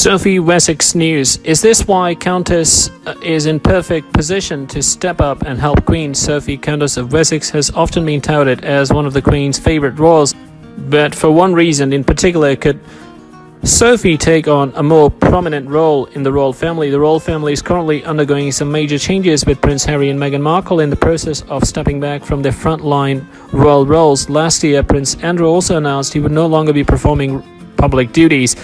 Sophie Wessex news. Is this why Countess is in perfect position to step up and help Queen? Sophie, Countess of Wessex, has often been touted as one of the Queen's favorite royals, but for one reason in particular could Sophie take on a more prominent role in the royal family. The royal family is currently undergoing some major changes, with Prince Harry and Meghan Markle in the process of stepping back from their frontline royal roles. Last year, Prince Andrew also announced he would no longer be performing public duties.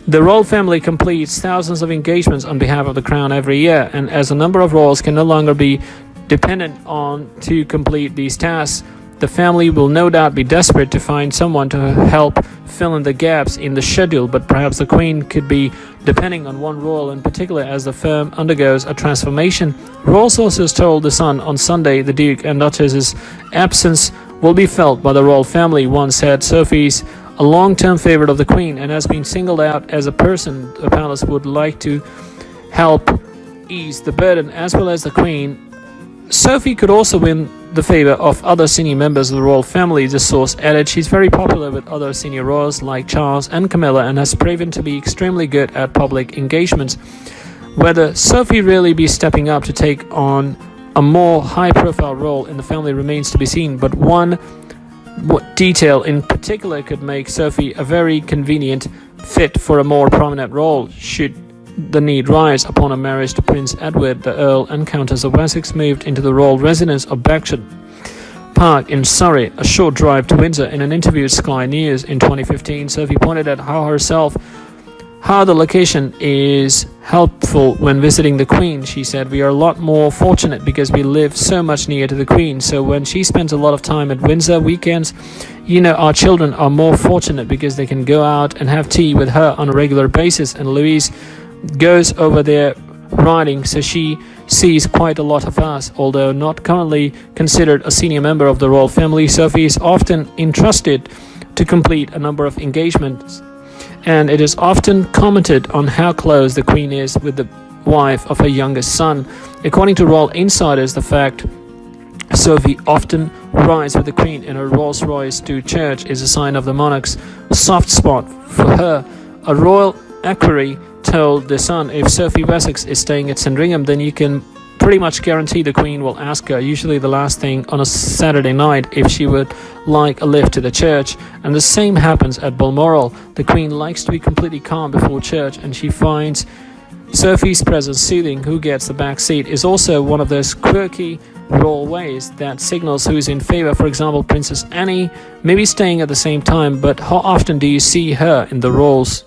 The royal family completes thousands of engagements on behalf of the crown every year, and as a number of royals can no longer be dependent on to complete these tasks, the family will no doubt be desperate to find someone to help fill in the gaps in the schedule. But perhaps the Queen could be depending on one royal in particular as the firm undergoes a transformation. Royal sources told The Sun on Sunday the Duke and Duchess's absence will be felt by the royal family. One said Sophie's a long-term favorite of the Queen and has been singled out as a person the palace would like to help ease the burden, as well as the Queen. Sophie could also win the favor of other senior members of the royal family, the source added. She's very popular with other senior royals like Charles and Camilla and has proven to be extremely good at public engagements. Whether Sophie really be stepping up to take on a more high-profile role in the family remains to be seen, but one detail in particular could make Sophie a very convenient fit for a more prominent role should the need rise. Upon a marriage to Prince Edward, the Earl and Countess of Wessex moved into the royal residence of Beckshot Park in Surrey, a short drive to Windsor. In an interview with Sky News in 2015, Sophie pointed out how the location is helpful when visiting the Queen. She said, "We are a lot more fortunate because we live so much near to the Queen. So when she spends a lot of time at Windsor weekends, our children are more fortunate because they can go out and have tea with her on a regular basis. And Louise goes over there riding, so she sees quite a lot of us." Although not currently considered a senior member of the royal family, Sophie is often entrusted to complete a number of engagements, and it is often commented on how close the Queen is with the wife of her youngest son. According to royal insiders, the fact Sophie often rides with the Queen in her Rolls Royce to church is a sign of the monarch's soft spot for her. A royal equerry told The Sun, "If Sophie Wessex is staying at Sandringham, then you can pretty much guarantee the Queen will ask her, usually the last thing on a Saturday night, if she would like a lift to the church." And the same happens at Balmoral. The Queen likes to be completely calm before church, and she finds Sophie's presence soothing. Who gets the back seat is also one of those quirky royal ways that signals who's in favor. For example, Princess Anne may be staying at the same time, but how often do you see her in the royals